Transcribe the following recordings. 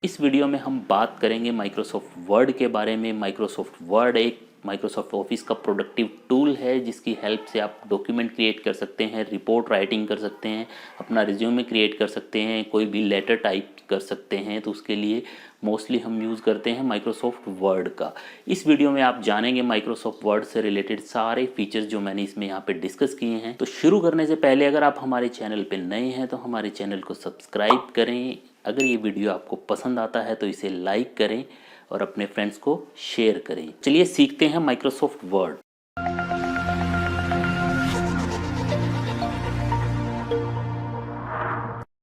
इस वीडियो में हम बात करेंगे माइक्रोसॉफ्ट वर्ड के बारे में। माइक्रोसॉफ्ट वर्ड एक माइक्रोसॉफ्ट ऑफिस का प्रोडक्टिव टूल है जिसकी हेल्प से आप डॉक्यूमेंट क्रिएट कर सकते हैं, रिपोर्ट राइटिंग कर सकते हैं, अपना रिज्यूमे क्रिएट कर सकते हैं, कोई भी लेटर टाइप कर सकते हैं। तो उसके लिए मोस्टली हम यूज़ करते हैं माइक्रोसॉफ्ट वर्ड का। इस वीडियो में आप जानेंगे माइक्रोसॉफ्ट वर्ड से रिलेटेड सारे फीचर्स जो मैंने इसमें यहाँ पे डिस्कस किए हैं। तो शुरू करने से पहले अगर आप हमारे चैनल पे नए हैं तो हमारे चैनल को सब्सक्राइब करें। अगर ये वीडियो आपको पसंद आता है तो इसे लाइक करें और अपने फ्रेंड्स को शेयर करें। चलिए सीखते हैं माइक्रोसॉफ्ट वर्ड।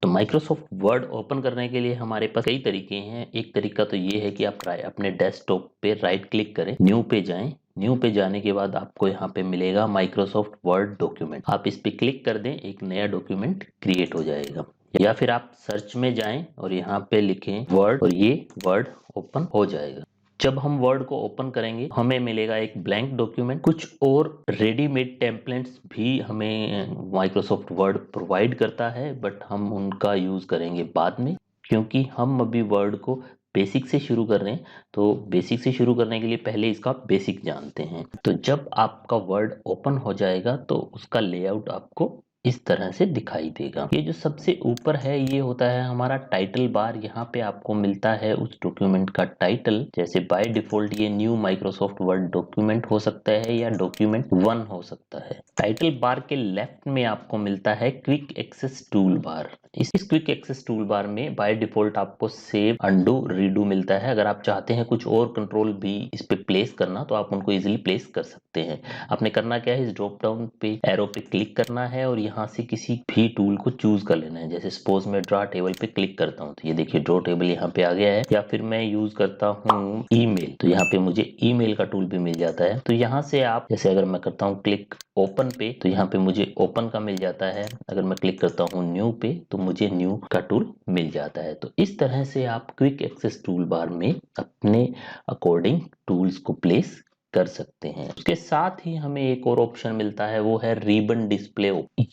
तो माइक्रोसॉफ्ट वर्ड ओपन करने के लिए हमारे पास कई तरीके हैं। एक तरीका तो ये है कि आप अपने डेस्कटॉप पे राइट क्लिक करें, न्यू पे जाएं। न्यू पे जाने के बाद आपको यहाँ पे मिलेगा माइक्रोसॉफ्ट वर्ड डॉक्यूमेंट। आप इस पे क्लिक कर दें, एक नया डॉक्यूमेंट क्रिएट हो जाएगा। या फिर आप सर्च में जाएं और यहाँ पे लिखें वर्ड और ये वर्ड ओपन हो जाएगा। जब हम वर्ड को ओपन करेंगे हमें मिलेगा एक ब्लैंक डॉक्यूमेंट। कुछ और रेडीमेड टेम्पलेट्स भी हमें माइक्रोसॉफ्ट वर्ड प्रोवाइड करता है, बट हम उनका यूज करेंगे बाद में, क्योंकि हम अभी वर्ड को बेसिक से शुरू कर रहे हैं। तो बेसिक से शुरू करने के लिए पहले इसका बेसिक जानते हैं। तो जब आपका वर्ड ओपन हो जाएगा तो उसका लेआउट आपको इस तरह से दिखाई देगा। ये जो सबसे ऊपर है ये होता है हमारा टाइटल बार। यहाँ पे आपको मिलता है उस डॉक्यूमेंट का टाइटल। जैसे बाय डिफॉल्ट ये न्यू माइक्रोसॉफ्ट वर्ड डॉक्यूमेंट हो सकता है या डॉक्यूमेंट 1 हो सकता है। टाइटल बार के लेफ्ट में आपको मिलता है क्विक एक्सेस टूल बार। इस क्विक एक्सेस टूल बार में बाय डिफॉल्ट आपको सेव, अंडू, रीडू मिलता है। अगर आप चाहते हैं कुछ और कंट्रोल भी इस पे प्लेस करना तो आप उनको इजीली प्लेस कर सकते हैं। आपने करना क्या है, इस ड्रॉप डाउन पे एरो पे क्लिक करना है और यहाँ से किसी भी टूल को चूज कर लेना है। जैसे सपोज मैं ड्रॉ टेबल पे क्लिक करता हूँ तो ये देखिए ड्रॉ टेबल यहाँ पे आ गया है। या फिर मैं यूज करता हूँ ईमेल, तो यहाँ पे मुझे ईमेल का टूल भी मिल जाता है। तो यहाँ से आप, जैसे अगर मैं करता हूँ क्लिक ओपन पे तो यहाँ पे मुझे ओपन का मिल जाता है। अगर मैं क्लिक करता हूँ न्यू पे तो मुझे न्यू का टूल मिल जाता है। तो इस तरह से आप क्विक एक्सेस टूल बार में अपने अकॉर्डिंग टूल्स को प्लेस कर सकते हैं। उसके साथ ही हमें एक और ऑप्शन मिलता है, वो है रिबन डिस्प्ले।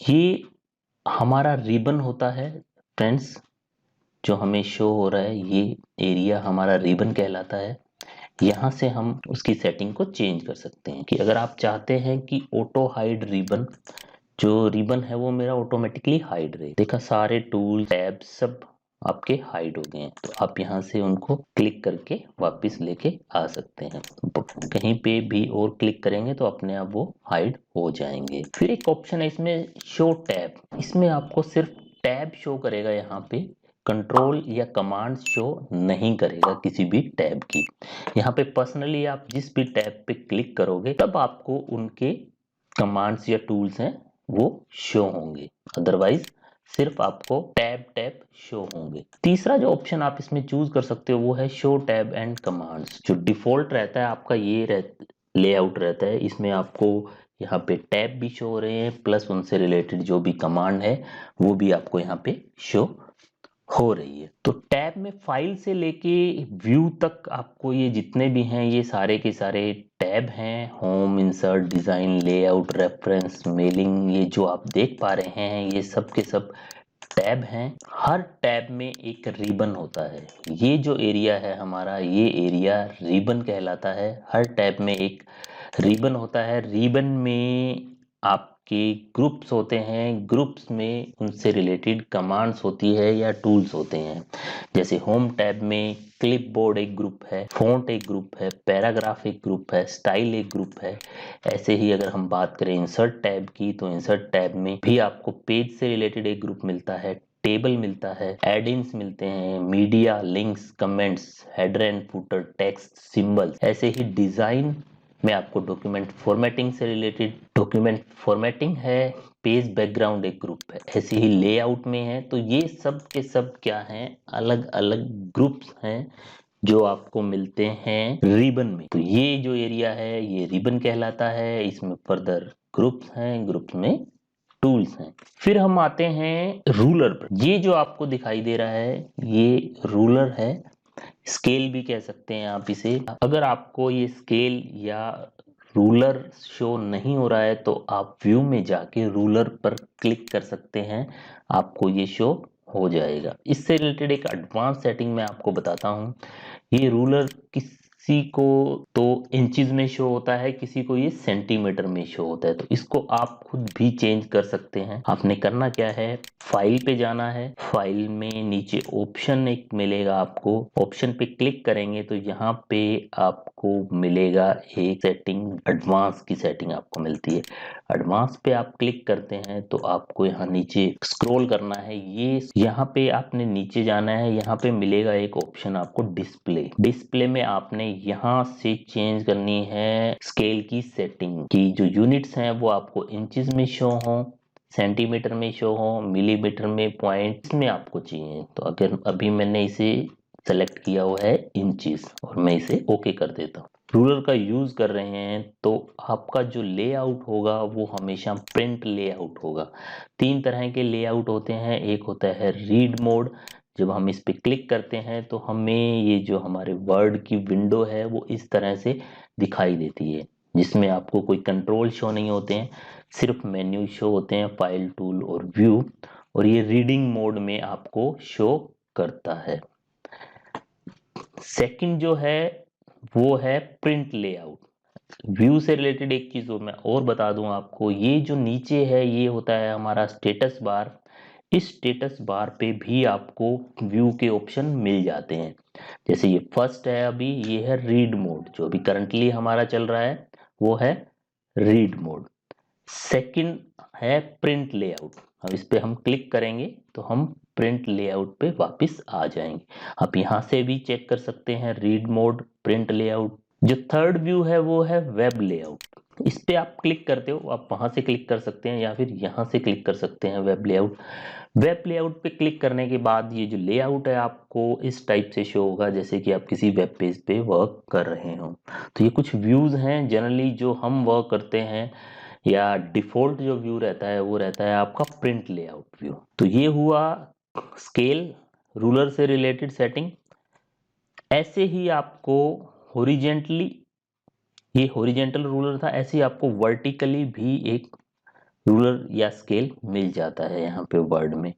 ये हमारा रिबन होता है फ्रेंड्स, जो हमें शो हो रहा है ये एरिया हमारा रिबन कहलाता है। यहाँ से हम उसकी सेटिंग को चेंज कर सकते हैं कि अगर आप चाहते हैं कि ऑटो हाइड रिबन, जो रिबन है वो मेरा ऑटोमेटिकली हाइड रहे। देखा सारे टूल टैब सब आपके हाइड हो गए हैं। तो आप यहाँ से उनको क्लिक करके वापस लेके आ सकते हैं। कहीं पे भी और क्लिक करेंगे तो अपने आप वो हाइड हो जाएंगे। फिर एक ऑप्शन है इसमें शो टैब। इसमें आपको सिर्फ टैब शो करेगा, यहाँ पे कंट्रोल या कमांड शो नहीं करेगा किसी भी टैब की। यहाँ पे पर्सनली आप जिस भी टैब पे क्लिक करोगे तब आपको उनके कमांड्स या टूल्स हैं वो शो होंगे, अदरवाइज सिर्फ आपको टैब टैब शो होंगे। तीसरा जो ऑप्शन आप इसमें चूज कर सकते हो वो है शो टैब एंड कमांड्स। जो डिफॉल्ट रहता है आपका ये लेआउट रहता है। इसमें आपको यहाँ पे टैब भी शो हो रहे हैं, प्लस उनसे रिलेटेड जो भी कमांड है वो भी आपको यहाँ पे शो हो रही है। तो टैब में फाइल से लेके व्यू तक आपको ये जितने भी हैं ये सारे के सारे टैब हैं। Home, insert, design, layout, reference, mailing, ये जो आप देख पा रहे हैं ये सब के सब टैब हैं। हर टैब में एक रिबन होता है। ये जो एरिया है हमारा, ये एरिया रिबन कहलाता है। हर टैब में एक रिबन होता है। रिबन में आपके ग्रुप्स होते हैं, ग्रुप्स में उनसे रिलेटेड कमांड्स होती है या टूल्स होते हैं। जैसे होम टैब में क्लिपबोर्ड एक ग्रुप है, फॉन्ट एक ग्रुप है, पैराग्राफ एक ग्रुप है, स्टाइल एक ग्रुप है। ऐसे ही अगर हम बात करें इंसर्ट टैब की तो इंसर्ट टैब में भी आपको पेज से रिलेटेड एक ग्रुप मिलता है, टेबल मिलता है, एड-इन्स मिलते हैं, media, links, comments, header and footer, text, symbols. ऐसे ही डिजाइन में आपको डॉक्यूमेंट फॉर्मेटिंग से रिलेटेड डॉक्यूमेंट फॉर्मेटिंग है, पेज बैकग्राउंड एक ग्रुप है। ऐसे ही लेआउट में है। तो ये सब के सब क्या हैं, अलग अलग ग्रुप्स हैं जो आपको मिलते हैं रिबन में। तो ये जो एरिया है ये रिबन कहलाता है। इसमें फर्दर ग्रुप्स हैं, ग्रुप्स में टूल्स हैं। फिर हम आते हैं रूलर पर। ये जो आपको दिखाई दे रहा है ये रूलर है, स्केल भी कह सकते हैं आप इसे। अगर आपको ये स्केल या रूलर शो नहीं हो रहा है तो आप व्यू में जाके रूलर पर क्लिक कर सकते हैं, आपको ये शो हो जाएगा। इससे रिलेटेड एक एडवांस सेटिंग मैं आपको बताता हूँ। ये रूलर किसी को तो इंचेस में शो होता है, किसी को ये सेंटीमीटर में शो होता है, तो इसको आप खुद भी चेंज कर सकते हैं। आपने करना क्या है, फाइल पे जाना है, फाइल में नीचे ऑप्शन एक मिलेगा आपको, ऑप्शन पे क्लिक करेंगे तो यहाँ पे आपको मिलेगा एक सेटिंग, एडवांस की सेटिंग आपको मिलती है। एडवांस पे आप क्लिक करते हैं तो आपको यहाँ नीचे स्क्रॉल करना है, ये यहाँ पे आपने नीचे जाना है, यहाँ पे मिलेगा एक ऑप्शन आपको डिस्प्ले। डिस्प्ले में आपने यहाँ से चेंज करनी है स्केल की सेटिंग की, जो यूनिट्स हैं वो आपको इंचेस में शो हो, सेंटीमीटर में शो हो, मिलीमीटर में, पॉइंट्स में आपको चाहिए। तो अगर अभी मैंने इसे सेलेक्ट किया हुआ है इंचेस और मैं इसे ओके कर देता हूँ। रूलर का यूज कर रहे हैं तो आपका जो लेआउट होगा वो हमेशा प्रिंट लेआउट होगा। 3 तरह के लेआउट होते हैं। एक होता है रीड मोड, जब हम इस पे क्लिक करते हैं तो हमें ये जो हमारे वर्ड की विंडो है वो इस तरह से दिखाई देती है, जिसमें आपको कोई कंट्रोल शो नहीं होते हैं, सिर्फ मेन्यू शो होते हैं, फाइल, टूल और व्यू। और ये रीडिंग मोड में आपको शो करता है। सेकंड जो है वो है प्रिंट लेआउट। व्यू से रिलेटेड एक चीज मैं और बता दूं आपको, ये जो नीचे है ये होता है हमारा स्टेटस बार। इस स्टेटस बार पे भी आपको व्यू के ऑप्शन मिल जाते हैं। जैसे ये फर्स्ट है, अभी ये है रीड मोड, जो अभी करंटली हमारा चल रहा है वो है रीड मोड। सेकंड है प्रिंट लेआउट। अब इस पे हम क्लिक करेंगे तो हम प्रिंट लेआउट पे वापस आ जाएंगे। आप यहाँ से भी चेक कर सकते हैं रीड मोड, प्रिंट लेआउट। जो थर्ड व्यू है वो है वेब लेआउट। इस पे आप क्लिक करते हो, आप वहां से क्लिक कर सकते हैं या फिर यहाँ से क्लिक कर सकते हैं वेब लेआउट। वेब लेआउट पे क्लिक करने के बाद ये जो लेआउट है आपको इस टाइप से शो होगा, जैसे कि आप किसी वेब पेज पे वर्क कर रहे हो। तो ये कुछ व्यूज हैं जनरली जो हम वर्क करते हैं, या डिफॉल्ट जो व्यू रहता है वो रहता है आपका प्रिंट लेआउट व्यू। तो ये हुआ स्केल रूलर से रिलेटेड सेटिंग। ऐसे ही आपको हॉरिजेंटली, ये हॉरिजेंटल रूलर था, ऐसे ही आपको वर्टिकली भी एक रूलर या स्केल मिल जाता है यहाँ पे वर्ड में।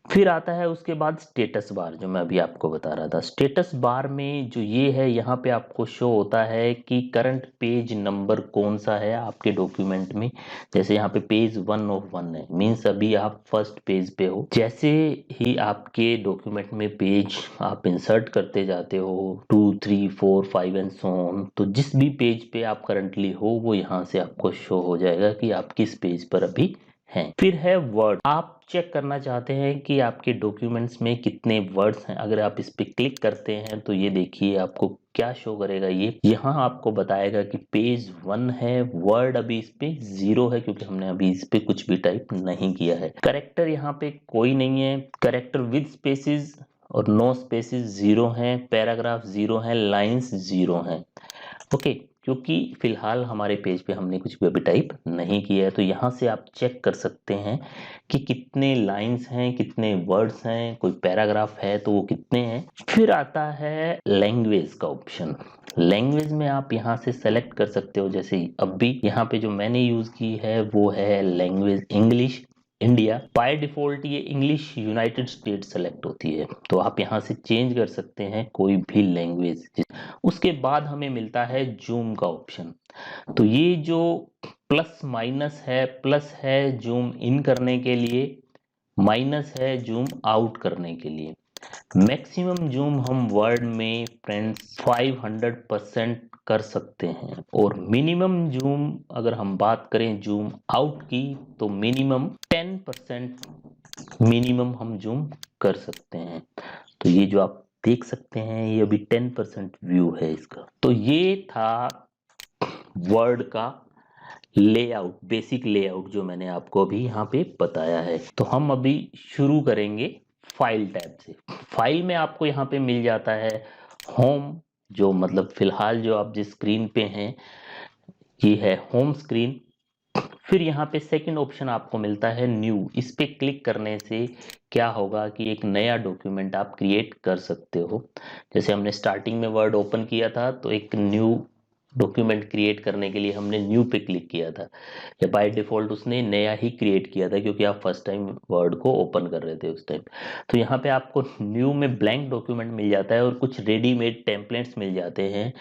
फिर आता है उसके बाद स्टेटस बार, जो मैं अभी आपको बता रहा था। स्टेटस बार में जो ये है, यहाँ पे आपको शो होता है कि करंट पेज नंबर कौन सा है आपके डॉक्यूमेंट में। जैसे यहाँ पे पेज 1 ऑफ 1 है, मीन्स अभी आप फर्स्ट पेज पे हो। जैसे ही आपके डॉक्यूमेंट में पेज आप इंसर्ट करते जाते हो, 2 3 4 5 एंड सो ऑन, तो जिस भी पेज पे आप करंटली हो वो यहाँ से आपको शो हो जाएगा कि आप किस पेज पर अभी हैं। फिर है वर्ड। आप चेक करना चाहते हैं कि आपके डॉक्यूमेंट्स में कितने वर्ड्स हैं। अगर आप इस पे क्लिक करते हैं तो ये देखिए आपको क्या शो करेगा, ये यहाँ आपको बताएगा कि पेज 1 है, वर्ड अभी इस पे 0 है क्योंकि हमने अभी इस पे कुछ भी टाइप नहीं किया है। करेक्टर यहाँ पे कोई नहीं है, करेक्टर विद स्पेसिस और नो स्पेसिस 0 है, पैराग्राफ 0 है, लाइंस 0 है। ओके, क्योंकि फिलहाल हमारे पेज पे हमने कुछ भी अभी टाइप नहीं किया है, तो यहाँ से आप चेक कर सकते हैं कि कितने लाइंस हैं, कितने वर्ड्स हैं, कोई पैराग्राफ है तो वो कितने हैं। फिर आता है लैंग्वेज का ऑप्शन। लैंग्वेज में आप यहाँ से सेलेक्ट कर सकते हो, जैसे अभी यहाँ पे जो मैंने यूज की है वो है language English India. By default ये इंग्लिश यूनाइटेड स्टेट सेलेक्ट होती है, तो आप यहाँ से चेंज कर सकते हैं कोई भी लैंग्वेज। उसके बाद हमें मिलता है जूम का ऑप्शन। तो ये जो प्लस माइनस है, प्लस है जूम इन करने के लिए, माइनस है जूम आउट करने के लिए। मैक्सिमम जूम हम वर्ड में फ्रेंड्स 500% कर सकते हैं, और मिनिमम जूम अगर हम बात करें जूम आउट की तो मिनिमम 10% मिनिमम हम जूम कर सकते हैं। तो ये जो आप देख सकते हैं ये अभी 10% व्यू है इसका। तो ये था वर्ड का लेआउट, बेसिक लेआउट जो मैंने आपको अभी यहाँ पे बताया है। तो हम अभी शुरू करेंगे फाइल टैब से। फाइल में आपको यहाँ पे मिल जाता है होम, जो मतलब फिलहाल जो आप जिस स्क्रीन पे हैं ये है होम स्क्रीन। फिर यहाँ पे सेकंड ऑप्शन आपको मिलता है न्यू। इस पे क्लिक करने से क्या होगा कि एक नया डॉक्यूमेंट आप क्रिएट कर सकते हो। जैसे हमने स्टार्टिंग में वर्ड ओपन किया था तो एक न्यू डॉक्यूमेंट क्रिएट करने के लिए हमने न्यू पे क्लिक किया था, या बाय डिफॉल्ट उसने नया ही क्रिएट किया था क्योंकि आप फर्स्ट टाइम वर्ड को ओपन कर रहे थे उस टाइम। तो यहाँ पे आपको न्यू में ब्लैंक डॉक्यूमेंट मिल जाता है और कुछ रेडीमेड टेम्पलेट्स मिल जाते हैं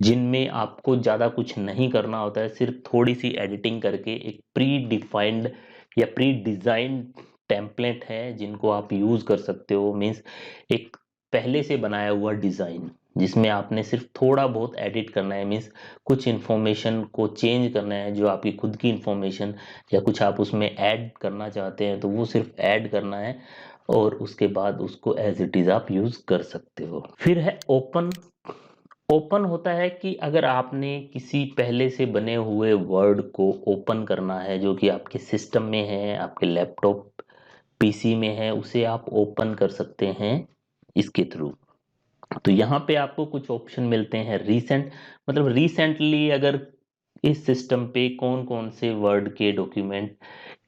जिनमें आपको ज़्यादा कुछ नहीं करना होता है, सिर्फ थोड़ी सी एडिटिंग करके एक प्री डिफाइंड या प्री डिज़ाइंड टेम्पलेट है जिनको आप यूज़ कर सकते हो। मीन्स एक पहले से बनाया हुआ डिज़ाइन जिसमें आपने सिर्फ थोड़ा बहुत एडिट करना है, मीन्स कुछ इन्फॉर्मेशन को चेंज करना है, जो आपकी खुद की इन्फॉर्मेशन या कुछ आप उसमें ऐड करना चाहते हैं तो वो सिर्फ ऐड करना है और उसके बाद उसको एज इट इज़ आप यूज़ कर सकते हो। फिर है ओपन। ओपन होता है कि अगर आपने किसी पहले से बने हुए वर्ड को ओपन करना है जो कि आपके सिस्टम में है, आपके लैपटॉप पीसी में है, उसे आप ओपन कर सकते हैं इसके थ्रू। तो यहाँ पे आपको कुछ ऑप्शन मिलते हैं रीसेंट, मतलब रिसेंटली अगर इस सिस्टम पे कौन कौन से वर्ड के डॉक्यूमेंट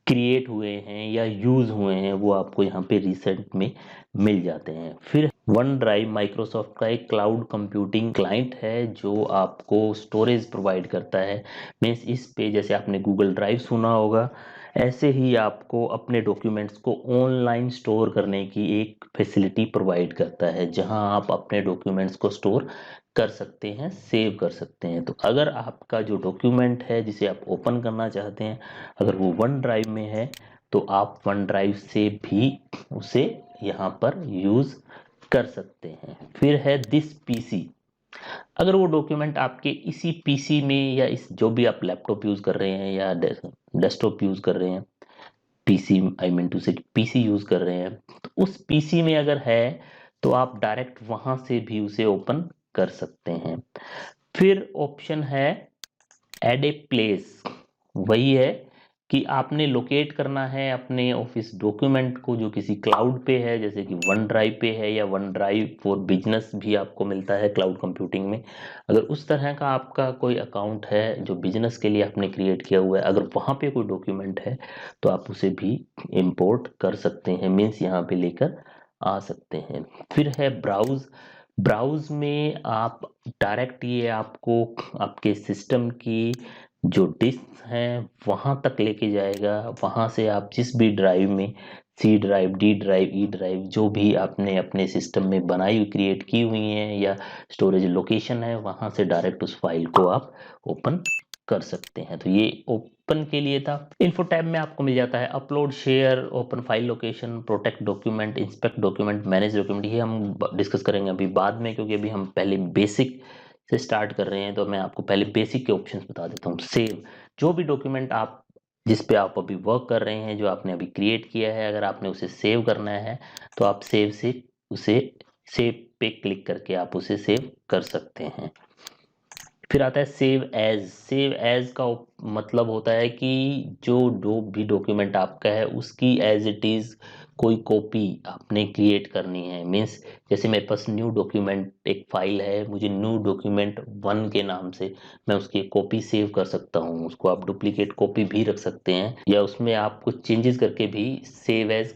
क्रिएट हुए हैं या यूज हुए हैं वो आपको यहाँ पे रिसेंट में मिल जाते हैं। फिर वन ड्राइव माइक्रोसॉफ्ट का एक क्लाउड कंप्यूटिंग क्लाइंट है जो आपको स्टोरेज प्रोवाइड करता है। मीन्स इस पे जैसे आपने गूगल ड्राइव सुना होगा, ऐसे ही आपको अपने डॉक्यूमेंट्स को ऑनलाइन स्टोर करने की एक फैसिलिटी प्रोवाइड करता है जहां आप अपने डॉक्यूमेंट्स को स्टोर कर सकते हैं, सेव कर सकते हैं। तो अगर आपका जो डॉक्यूमेंट है जिसे आप ओपन करना चाहते हैं अगर वो वन ड्राइव में है तो आप वन ड्राइव से भी उसे यहाँ पर यूज कर सकते हैं। फिर है दिस पीसी। अगर वो डॉक्यूमेंट आपके इसी पीसी में या इस जो भी आप लैपटॉप यूज कर रहे हैं या डेस्कटॉप यूज कर रहे हैं, पीसी आई मीन टू से पीसी यूज कर रहे हैं, तो उस पीसी में अगर है तो आप डायरेक्ट वहां से भी उसे ओपन कर सकते हैं। फिर ऑप्शन है एड ए प्लेस। वही है कि आपने लोकेट करना है अपने ऑफिस डॉक्यूमेंट को जो किसी क्लाउड पे है, जैसे कि वन ड्राइव पे है या वन ड्राइव फॉर बिजनेस भी आपको मिलता है क्लाउड कंप्यूटिंग में। अगर उस तरह का आपका कोई अकाउंट है जो बिजनेस के लिए आपने क्रिएट किया हुआ है, अगर वहाँ पे कोई डॉक्यूमेंट है तो आप उसे भी इंपोर्ट कर सकते हैं, मीन्स यहाँ पे लेकर आ सकते हैं। फिर है ब्राउज। ब्राउज में आप डायरेक्ट ये आपको आपके सिस्टम की जो डिस्क है वहां तक लेके जाएगा। वहां से आप जिस भी ड्राइव में C drive, D drive, E drive जो भी आपने अपने सिस्टम में बनाई हुई क्रिएट की हुई है या स्टोरेज लोकेशन है वहां से डायरेक्ट उस फाइल को आप ओपन कर सकते हैं। तो ये ओपन के लिए था। इन्फो टैब में आपको मिल जाता है upload, share, open file location, protect document, inspect document, manage document. ये हम डिस्कस करेंगे अभी बाद में क्योंकि अभी हम पहले बेसिक से स्टार्ट कर रहे हैं। तो मैं आपको पहले बेसिक के ऑप्शंस बता देता हूँ। सेव, जो भी डॉक्यूमेंट आप जिस पे आप अभी वर्क कर रहे हैं, जो आपने अभी क्रिएट किया है, अगर आपने उसे सेव करना है तो आप सेव से उसे सेव पे क्लिक करके आप उसे सेव कर सकते हैं। फिर आता है सेव एज। सेव एज का मतलब होता है कि जो भी डॉक्यूमेंट आपका है उसकी एज इट इज कोई कॉपी आपने क्रिएट करनी है। मीन्स जैसे मेरे पास न्यू डॉक्यूमेंट एक फाइल है, मुझे न्यू डॉक्यूमेंट 1 के नाम से मैं उसकी कॉपी सेव कर सकता हूँ। उसको आप डुप्लीकेट कॉपी भी रख सकते हैं या उसमें आप कुछ चेंजेस करके भी सेव एज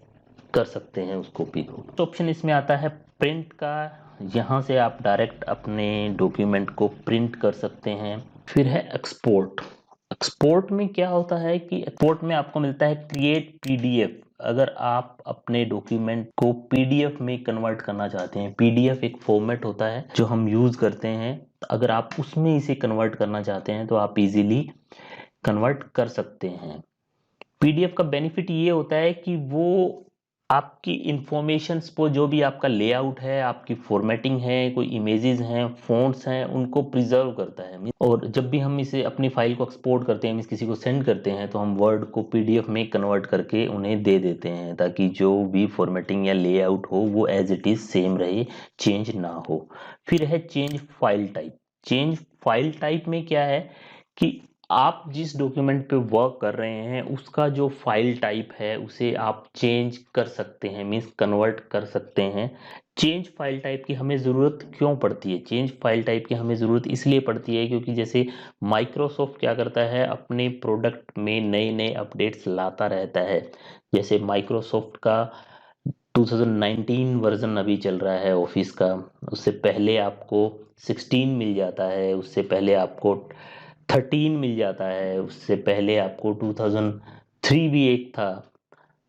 कर सकते हैं उस कॉपी को। तो ऑप्शन इसमें आता है प्रिंट का। यहाँ से आप डायरेक्ट अपने डॉक्यूमेंट को प्रिंट कर सकते हैं। फिर है एक्सपोर्ट। एक्सपोर्ट में क्या होता है कि एक्सपोर्ट में आपको मिलता है क्रिएट पीडीएफ। अगर आप अपने डॉक्यूमेंट को पीडीएफ में कन्वर्ट करना चाहते हैं, पीडीएफ एक फॉर्मेट होता है जो हम यूज करते हैं, अगर आप उसमें इसे कन्वर्ट करना चाहते हैं तो आप इजीली कन्वर्ट कर सकते हैं। पीडीएफ का बेनिफिट ये होता है कि वो आपकी इंफॉर्मेशंस को, जो भी आपका लेआउट है, आपकी फॉर्मेटिंग है, कोई इमेजेस हैं, फ़ॉन्ट्स हैं, उनको प्रिजर्व करता है। और जब भी हम इसे अपनी फाइल को एक्सपोर्ट करते हैं, मीन्स किसी को सेंड करते हैं, तो हम वर्ड को पीडीएफ में कन्वर्ट करके उन्हें दे देते हैं ताकि जो भी फॉर्मेटिंग या लेआउट हो वो एज इट इज़ सेम रहे, चेंज ना हो। फिर है change file type. Change file type में क्या है कि आप जिस डॉक्यूमेंट पे वर्क कर रहे हैं उसका जो फाइल टाइप है उसे आप चेंज कर सकते हैं, मीन्स कन्वर्ट कर सकते हैं। चेंज फाइल टाइप की हमें ज़रूरत क्यों पड़ती है? चेंज फाइल टाइप की हमें ज़रूरत इसलिए पड़ती है क्योंकि जैसे माइक्रोसॉफ्ट क्या करता है, अपने प्रोडक्ट में नए नए अपडेट्स लाता रहता है। जैसे माइक्रोसॉफ्ट का 2019 वर्जन अभी चल रहा है ऑफिस का। उससे पहले आपको 16 मिल जाता है, उससे पहले आपको 13 मिल जाता है, उससे पहले आपको 2003 भी एक था।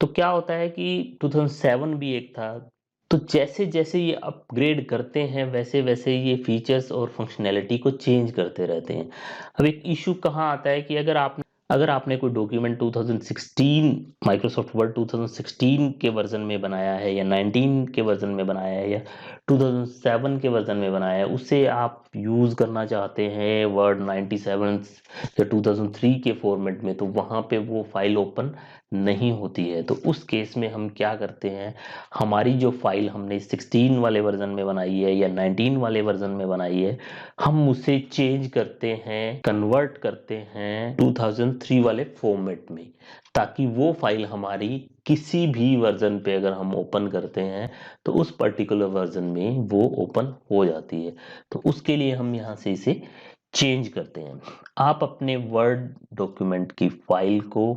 तो क्या होता है कि 2007 भी एक था। तो जैसे जैसे ये अपग्रेड करते हैं वैसे वैसे ये फीचर्स और फंक्शनैलिटी को चेंज करते रहते हैं। अब एक इशू कहाँ आता है कि अगर आपने कोई डॉक्यूमेंट 2016 माइक्रोसॉफ्ट वर्ड 2016 के वर्जन में बनाया है, या 19 के वर्जन में बनाया है, या 2007 के वर्जन में बनाया है, उसे आप यूज करना चाहते हैं वर्ड 97 या 2003 के फॉर्मेट में, तो वहां पे वो फाइल ओपन नहीं होती है। तो उस केस में हम क्या करते हैं, हमारी जो फाइल हमने 16 वाले वर्जन में बनाई है या 19 वाले वर्जन में बनाई है, हम उसे चेंज करते हैं, कन्वर्ट करते हैं 2003 वाले फॉर्मेट में, ताकि वो फाइल हमारी किसी भी वर्जन पे अगर हम ओपन करते हैं तो उस पर्टिकुलर वर्जन में वो ओपन हो जाती है। तो उसके लिए हम यहाँ से इसे चेंज करते हैं। आप अपने वर्ड डॉक्यूमेंट की फाइल को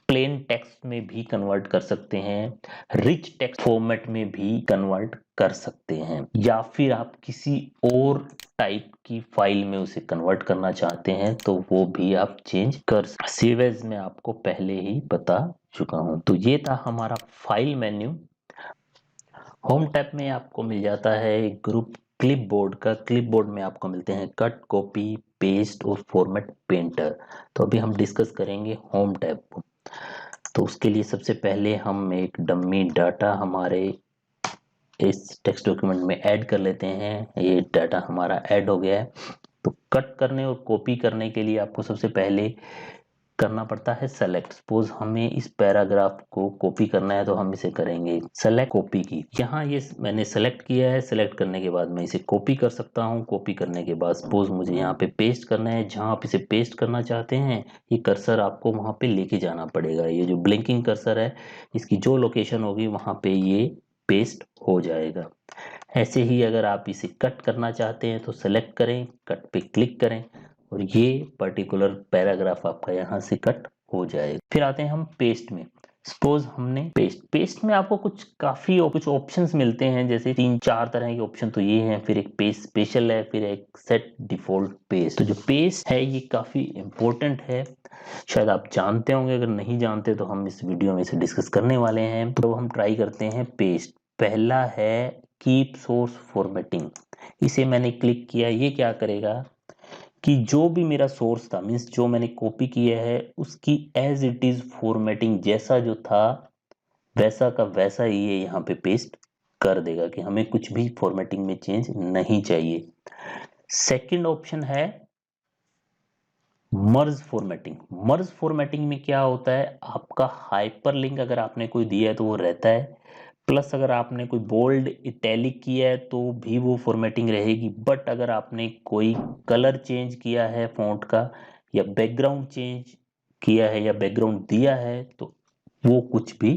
प्लेन टेक्स्ट में भी कन्वर्ट कर सकते हैं, रिच टेक्स्ट फॉर्मेट में भी कन्वर्ट कर सकते हैं, या फिर आप किसी और टाइप की फाइल में उसे कन्वर्ट करना चाहते हैं तो वो भी आप चेंज कर सकते। सेव एज में आपको पहले ही बता चुका हूं। तो ये था हमारा फाइल मेन्यू। होम टैब में आपको मिल जाता है एक ग्रुप क्लिपबोर्ड का। क्लिपबोर्ड में आपको मिलते हैं कट, कॉपी, पेस्ट और फॉर्मेट पेंटर। तो अभी हम डिस्कस करेंगे होम टैब को। तो उसके लिए सबसे पहले हम एक डमी डाटा हमारे इस टेक्स्ट डॉक्यूमेंट में ऐड कर लेते हैं। ये डाटा हमारा ऐड हो गया है। तो कट करने और कॉपी करने के लिए आपको सबसे पहले करना पड़ता है सेलेक्ट। सपोज हमें इस पैराग्राफ को कॉपी करना है तो हम इसे करेंगे सेलेक्ट कॉपी की। यहाँ ये मैंने सेलेक्ट किया है। सेलेक्ट करने के बाद मैं इसे कॉपी कर सकता हूँ। कॉपी करने के बाद सपोज मुझे यहाँ पे पेस्ट करना है। जहाँ आप इसे पेस्ट करना चाहते हैं ये कर्सर आपको वहां पे लेके जाना पड़ेगा। ये जो ब्लिंकिंग कर्सर है इसकी जो लोकेशन होगी वहां पे ये पेस्ट हो जाएगा। ऐसे ही अगर आप इसे कट करना चाहते हैं तो सेलेक्ट करें, कट पे क्लिक करें और ये पर्टिकुलर पैराग्राफ आपका यहाँ से कट हो जाएगा। फिर आते हैं हम पेस्ट में। सपोज हमने पेस्ट में आपको कुछ ऑप्शंस मिलते हैं, जैसे 3-4 तरह के ऑप्शन तो ये हैं। फिर एक पेस्ट स्पेशल है, फिर एक सेट डिफॉल्ट पेस्ट। तो जो पेस्ट है ये काफी इंपॉर्टेंट है, शायद आप जानते होंगे। अगर नहीं जानते तो हम इस वीडियो में इसे डिस्कस करने वाले हैं। तो हम ट्राई करते हैं पेस्ट। पहला है कीप सोर्स फॉर्मेटिंग। इसे मैंने क्लिक किया। ये क्या करेगा कि जो भी मेरा सोर्स था, मीन्स जो मैंने कॉपी किया है, उसकी एज इट इज फॉर्मेटिंग जैसा जो था वैसा का वैसा ही ये यहाँ पे पेस्ट कर देगा, कि हमें कुछ भी फॉर्मेटिंग में चेंज नहीं चाहिए। सेकंड ऑप्शन है मर्ज फॉर्मेटिंग। मर्ज फॉर्मेटिंग में क्या होता है, आपका हाइपरलिंक अगर आपने कोई दिया है तो वो रहता है, प्लस अगर आपने कोई बोल्ड इटैलिक किया है तो भी वो फॉर्मेटिंग रहेगी। बट अगर आपने कोई कलर चेंज किया है फॉन्ट का, या बैकग्राउंड चेंज किया है, या बैकग्राउंड दिया है, तो वो कुछ भी,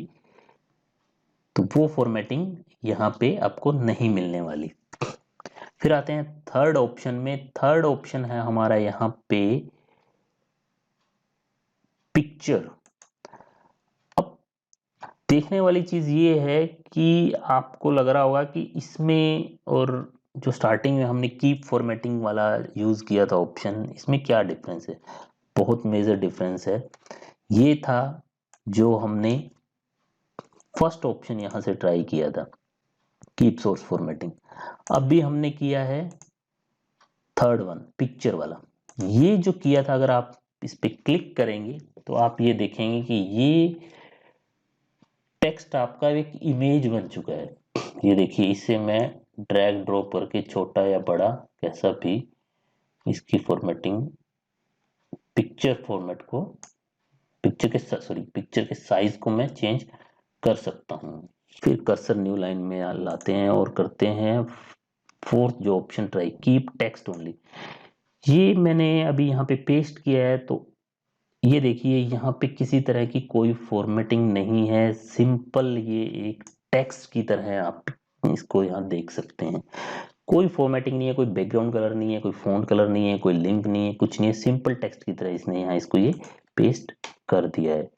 तो वो फॉर्मेटिंग यहाँ पे आपको नहीं मिलने वाली। फिर आते हैं थर्ड ऑप्शन में। थर्ड ऑप्शन है हमारा यहाँ पे पिक्चर। अब देखने वाली चीज ये है कि आपको लग रहा होगा कि इसमें और जो स्टार्टिंग में हमने कीप फॉर्मेटिंग वाला यूज किया था ऑप्शन, इसमें क्या डिफरेंस है। बहुत मेजर डिफरेंस है। ये था जो हमने फर्स्ट ऑप्शन यहां से ट्राई किया था, कीप सोर्स फॉर्मेटिंग। अभी हमने किया है थर्ड वन, पिक्चर वाला। ये जो किया था, अगर आप इस पे क्लिक करेंगे तो आप ये देखेंगे कि ये टेक्स्ट आपका एक इमेज बन चुका है। ये देखिए, इसे मैं ड्रैग ड्रॉप करके छोटा या बड़ा कैसा भी इसकी फॉर्मेटिंग, पिक्चर फॉर्मेट को, पिक्चर के साइज को मैं चेंज कर सकता हूँ। फिर कर्सर न्यू लाइन में लाते हैं और करते हैं फोर्थ जो option try, keep text only. ये मैंने अभी यहाँ पे पेस्ट किया है। तो ये देखिए, यहाँ पे किसी तरह की कोई फॉर्मेटिंग नहीं है। सिंपल ये एक टेक्स्ट की तरह है, आप इसको यहाँ देख सकते हैं। कोई फॉर्मेटिंग नहीं है, कोई बैकग्राउंड कलर नहीं है, कोई फॉन्ट कलर नहीं है, कोई लिंक नहीं है, कुछ नहीं है। सिंपल टेक्स्ट की तरह इसने यहाँ इसको ये पेस्ट कर दिया है।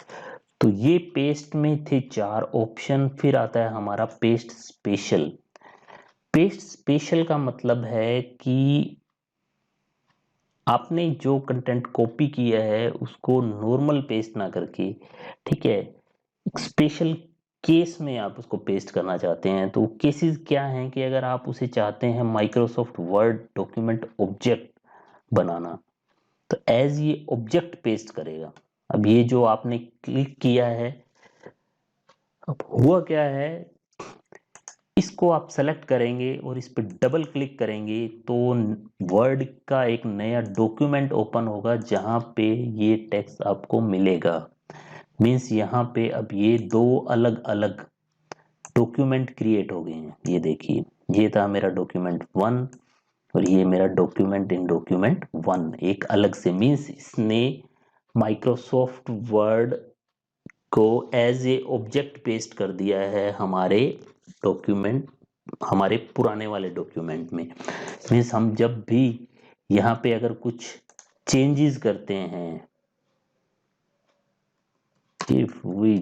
तो ये पेस्ट में थे 4 ऑप्शन। फिर आता है हमारा पेस्ट स्पेशल। पेस्ट स्पेशल का मतलब है कि आपने जो कंटेंट कॉपी किया है उसको नॉर्मल पेस्ट ना करके, ठीक है, स्पेशल केस में आप उसको पेस्ट करना चाहते हैं। तो केसेस क्या हैं कि अगर आप उसे चाहते हैं माइक्रोसॉफ्ट वर्ड डॉक्यूमेंट ऑब्जेक्ट बनाना, तो एज ये ऑब्जेक्ट पेस्ट करेगा। अब ये जो आपने क्लिक किया है, अब हुआ क्या है, इसको आप सेलेक्ट करेंगे और इस पर डबल क्लिक करेंगे तो वर्ड का एक नया डॉक्यूमेंट ओपन होगा जहां पे ये टेक्स्ट आपको मिलेगा। मीन्स यहाँ पे अब ये 2 अलग अलग डॉक्यूमेंट क्रिएट हो गए हैं। ये देखिए, ये था मेरा डॉक्यूमेंट 1 और ये मेरा डॉक्यूमेंट इन डॉक्यूमेंट 1 एक अलग से। मीन्स इसने माइक्रोसॉफ्ट वर्ड को एज ए ऑब्जेक्ट पेस्ट कर दिया है हमारे डॉक्यूमेंट, हमारे पुराने वाले डॉक्यूमेंट में। मीन्स हम जब भी यहाँ पे अगर कुछ चेंजेस करते हैं, if we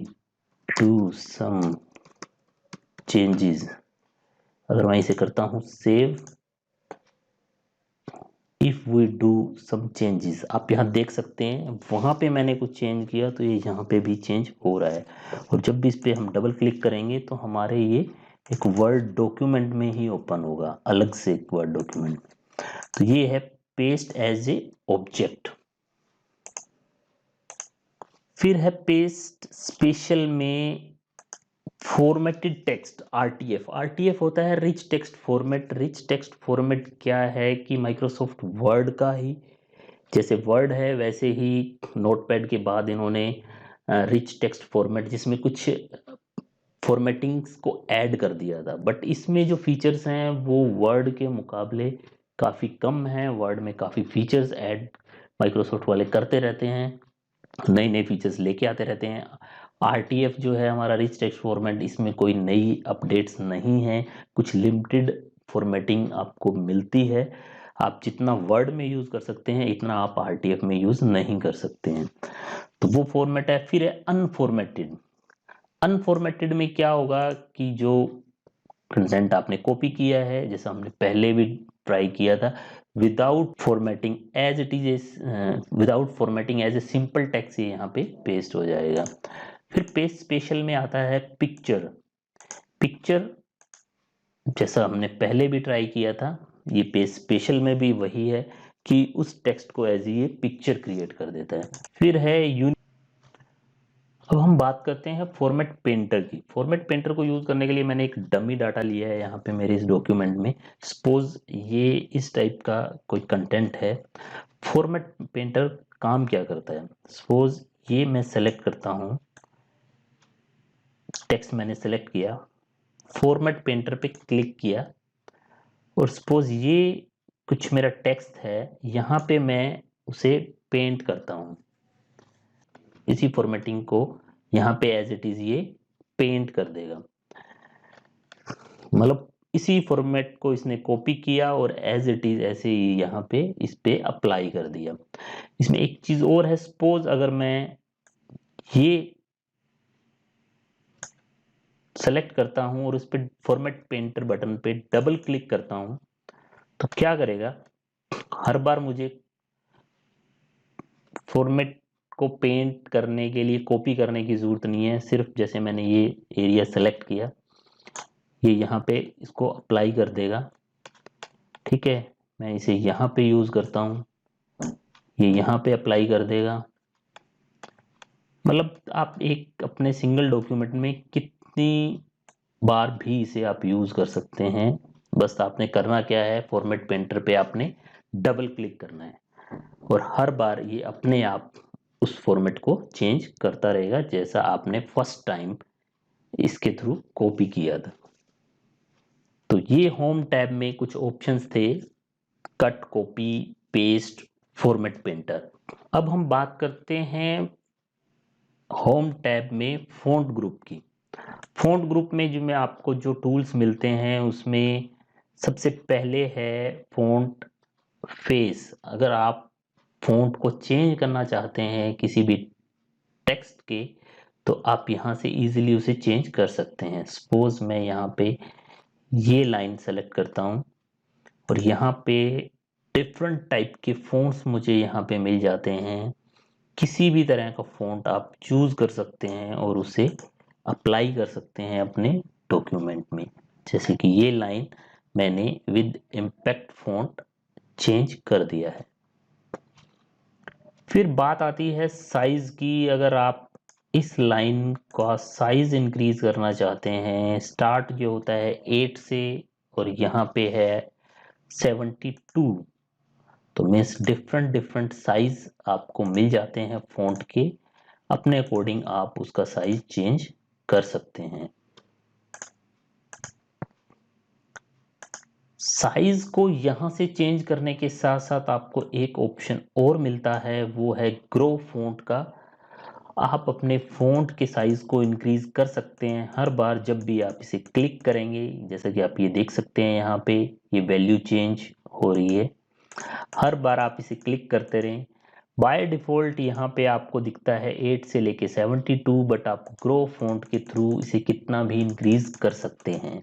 do some changes, अगर मैं इसे करता हूं save, if we do some changes, आप यहाँ देख सकते हैं वहां पे मैंने कुछ चेंज किया तो ये यहाँ पे भी चेंज हो रहा है। और जब भी इस पे हम डबल क्लिक करेंगे तो हमारे ये एक वर्ड डॉक्यूमेंट में ही ओपन होगा, अलग से एक वर्ड डॉक्यूमेंट। तो ये है पेस्ट एज ए ऑब्जेक्ट। फिर है पेस्ट स्पेशल में फॉर्मेटेड टेक्स्ट, आरटीएफ। आरटीएफ होता है rich text format. Rich text format क्या है कि माइक्रोसॉफ्ट वर्ड का ही, जैसे वर्ड है वैसे ही नोटपैड के बाद इन्होंने रिच टेक्स्ट फॉर्मेट, जिसमें कुछ फॉर्मेटिंग्स को ऐड कर दिया था। बट इसमें जो फीचर्स हैं वो वर्ड के मुकाबले काफ़ी कम हैं। वर्ड में काफ़ी फीचर्स ऐड माइक्रोसॉफ्ट वाले करते रहते हैं, नए नए फीचर्स लेके आते रहते हैं। आरटीएफ जो है हमारा रिच टेक्स्ट फॉर्मेट, इसमें कोई नई अपडेट्स नहीं है, कुछ लिमिटेड फॉर्मेटिंग आपको मिलती है। आप जितना वर्ड में यूज कर सकते हैं इतना आप आरटीएफ में यूज नहीं कर सकते हैं। तो वो फॉर्मेट है। फिर है अनफॉर्मेटेड। अनफॉर्मेटेड में क्या होगा कि जो कंटेंट आपने कॉपी किया है, जैसा हमने पहले भी ट्राई किया था, without formatting as it is, without formatting as a simple text ये यहाँ पे पेस्ट हो जाएगा। फिर पेस्ट स्पेशल में आता है पिक्चर। पिक्चर जैसा हमने पहले भी ट्राई किया था, ये पेस्ट स्पेशल में भी वही है कि उस टेक्स्ट को एज ये पिक्चर क्रिएट कर देता है। फिर है अब हम बात करते हैं फॉर्मेट पेंटर की। फॉर्मेट पेंटर को यूज करने के लिए मैंने एक डमी डाटा लिया है यहाँ पे मेरे इस डॉक्यूमेंट में। सपोज ये इस टाइप का कोई कंटेंट है। फॉर्मेट पेंटर काम क्या करता है, सपोज ये मैं सेलेक्ट करता हूँ, टेक्स्ट मैंने सेलेक्ट किया, फॉर्मेट पेंटर पे क्लिक किया और सपोज ये कुछ मेरा टेक्स्ट है, यहाँ पे मैं उसे पेंट करता हूँ। इसी फॉर्मेटिंग को यहाँ पे एज इट इज ये पेंट कर देगा। मतलब इसी फॉर्मेट को इसने कॉपी किया और एज इट इज ऐसे ही यहाँ पे इस पे अप्लाई कर दिया। इसमें एक चीज और है, सपोज अगर मैं ये सेलेक्ट करता हूं और उस पर फॉर्मेट पेंटर बटन पे डबल क्लिक करता हूं तो क्या करेगा, हर बार मुझे फॉर्मेट को पेंट करने के लिए कॉपी करने की जरूरत नहीं है। सिर्फ जैसे मैंने ये एरिया सेलेक्ट किया, ये यहाँ पे इसको अप्लाई कर देगा। ठीक है, मैं इसे यहाँ पे यूज करता हूँ, ये यहाँ पे अप्लाई कर देगा। मतलब आप एक अपने सिंगल डॉक्यूमेंट में कितनी बार भी इसे आप यूज कर सकते हैं। बस आपने करना क्या है, फॉर्मेट पेंटर पे आपने डबल क्लिक करना है और हर बार ये अपने आप उस फॉर्मेट को चेंज करता रहेगा जैसा आपने फर्स्ट टाइम इसके थ्रू कॉपी किया था। तो ये होम टैब में कुछ ऑप्शंस थे, cut, copy, paste, format painter. अब हम बात करते हैं होम टैब में फ़ॉन्ट ग्रुप की। फ़ॉन्ट ग्रुप में जो मैं आपको जो टूल्स मिलते हैं उसमें सबसे पहले है फ़ॉन्ट फेस। अगर आप फ़ॉन्ट को चेंज करना चाहते हैं किसी भी टेक्स्ट के, तो आप यहाँ से इजीली उसे चेंज कर सकते हैं। सपोज मैं यहाँ पे ये लाइन सेलेक्ट करता हूँ और यहाँ पे डिफरेंट टाइप के फ़ॉन्ट्स मुझे यहाँ पे मिल जाते हैं। किसी भी तरह का फ़ॉन्ट आप चूज़ कर सकते हैं और उसे अप्लाई कर सकते हैं अपने डॉक्यूमेंट में। जैसे कि ये लाइन मैंने विद इम्पैक्ट फ़ॉन्ट चेंज कर दिया है। फिर बात आती है साइज़ की। अगर आप इस लाइन का साइज इंक्रीज करना चाहते हैं, स्टार्ट जो होता है 8 से और यहाँ पे है 72, तो मीन्स डिफरेंट डिफरेंट साइज आपको मिल जाते हैं फॉन्ट के। अपने अकॉर्डिंग आप उसका साइज चेंज कर सकते हैं। साइज को यहां से चेंज करने के साथ साथ आपको एक ऑप्शन और मिलता है, वो है ग्रो फॉन्ट का। आप अपने फॉन्ट के साइज को इंक्रीज कर सकते हैं हर बार जब भी आप इसे क्लिक करेंगे। जैसा कि आप ये देख सकते हैं यहाँ पे ये वैल्यू चेंज हो रही है। हर बार आप इसे क्लिक करते रहें। बाय डिफॉल्ट यहाँ पे आपको दिखता है 8 से लेके 72, बट आप ग्रो फॉन्ट के थ्रू इसे कितना भी इंक्रीज कर सकते हैं।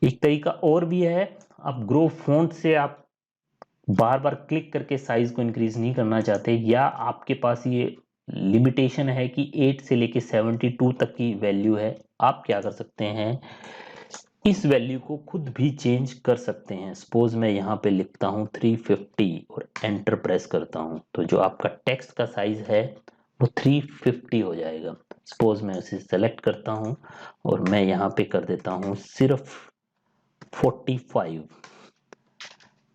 एक तरीका और भी है, आप ग्रो फॉन्ट से आप बार बार क्लिक करके साइज को इंक्रीज नहीं करना चाहते, या आपके पास ये लिमिटेशन है कि 8 से लेके 72 तक की वैल्यू है, आप क्या कर सकते हैं, इस वैल्यू को खुद भी चेंज कर सकते हैं। सपोज मैं यहाँ पे लिखता हूँ 350 और एंटर प्रेस करता हूँ, तो जो आपका टेक्स्ट का साइज है वो 350 हो जाएगा। सपोज मैं उसे सेलेक्ट करता हूँ और मैं यहाँ पे कर देता हूँ सिर्फ 45,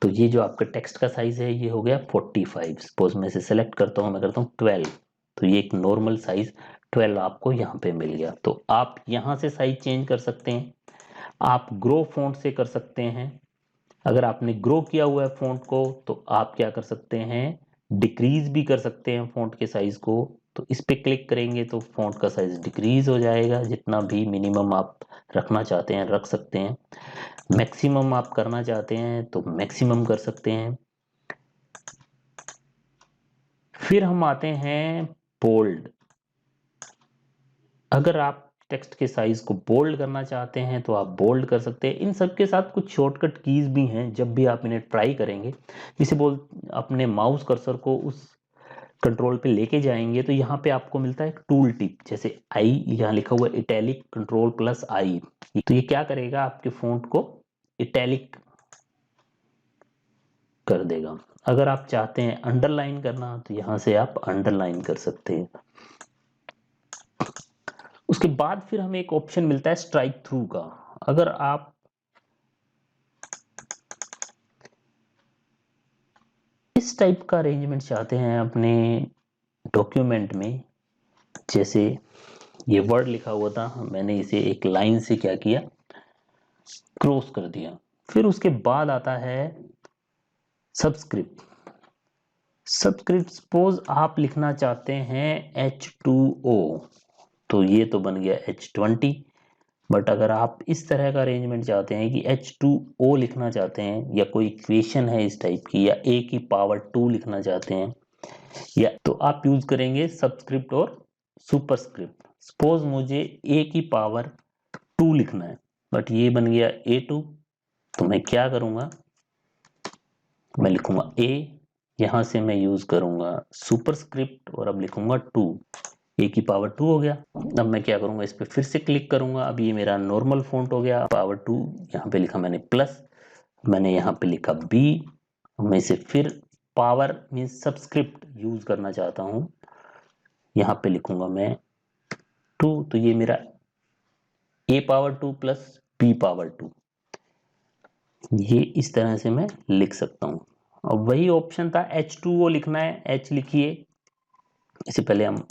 तो ये जो आपका टेक्स्ट का साइज है ये हो गया 45। सपोज मैं इसे सेलेक्ट करता हूँ, मैं करता हूँ 12, तो ये एक नॉर्मल साइज 12 आपको यहाँ पे मिल गया। तो आप यहाँ से साइज चेंज कर सकते हैं। आप ग्रो फॉन्ट से कर सकते हैं। अगर आपने ग्रो किया हुआ है फॉन्ट को तो आप क्या कर सकते हैं, डिक्रीज भी कर सकते हैं फॉन्ट के साइज को। तो इस पे क्लिक करेंगे तो फॉन्ट का साइज डिक्रीज हो जाएगा, जितना भी मिनिमम आप रखना चाहते हैं रख सकते हैं। मैक्सिमम आप करना चाहते हैं तो मैक्सिमम कर सकते हैं। फिर हम आते हैं बोल्ड। अगर आप टेक्स्ट के साइज को बोल्ड करना चाहते हैं तो आप बोल्ड कर सकते हैं। इन सब के साथ कुछ शॉर्टकट कीज भी हैं, जब भी आप इन्हें ट्राई करेंगे, जिसे बोल अपने माउस कर्सर को उस कंट्रोल पे लेके जाएंगे तो यहाँ पे आपको मिलता है एक टूल टिप, जैसे आई यहाँ लिखा हुआ है इटैलिक कंट्रोल प्लस आई। तो ये क्या करेगा, आपके फॉन्ट को इटैलिक कर देगा। अगर आप चाहते हैं अंडरलाइन करना तो यहाँ से आप अंडरलाइन कर सकते हैं। उसके बाद फिर हमें एक ऑप्शन मिलता है स्ट्राइक थ्रू का। अगर आप इस टाइप का अरेंजमेंट चाहते हैं अपने डॉक्यूमेंट में, जैसे ये वर्ड लिखा हुआ था, मैंने इसे एक लाइन से क्या किया, क्रॉस कर दिया। फिर उसके बाद आता है सबस्क्रिप्ट। सबस्क्रिप्ट सपोज आप लिखना चाहते हैं H2O, तो ये तो बन गया H20। बट अगर आप इस तरह का अरेंजमेंट चाहते हैं कि H2O लिखना चाहते हैं, या कोई इक्वेशन है इस टाइप की, या A की पावर 2 लिखना चाहते हैं, या तो आप यूज करेंगे सबस्क्रिप्ट और सुपरस्क्रिप्ट। सपोज मुझे A की पावर 2 लिखना है बट ये बन गया A2, तो मैं क्या करूंगा, मैं लिखूंगा A, यहां से मैं यूज करूंगा सुपरस्क्रिप्ट और अब लिखूंगा 2, A की पावर 2 हो गया। अब मैं क्या करूंगा, इस पे फिर से क्लिक करूंगा, अब ये मेरा नॉर्मल फॉन्ट हो गया, पावर 2 यहाँ पे लिखा मैंने प्लस, मैंने यहाँ पे लिखा B। मैं इसे फिर पावर मीन्स सबस्क्रिप्ट यूज करना चाहता हूँ, यहाँ पे लिखूंगा मैं 2, तो ये मेरा A power 2 plus B power 2, ये इस तरह से मैं लिख सकता हूँ। अब वही ऑप्शन था H2O लिखना है, H लिखिए, इससे पहले हम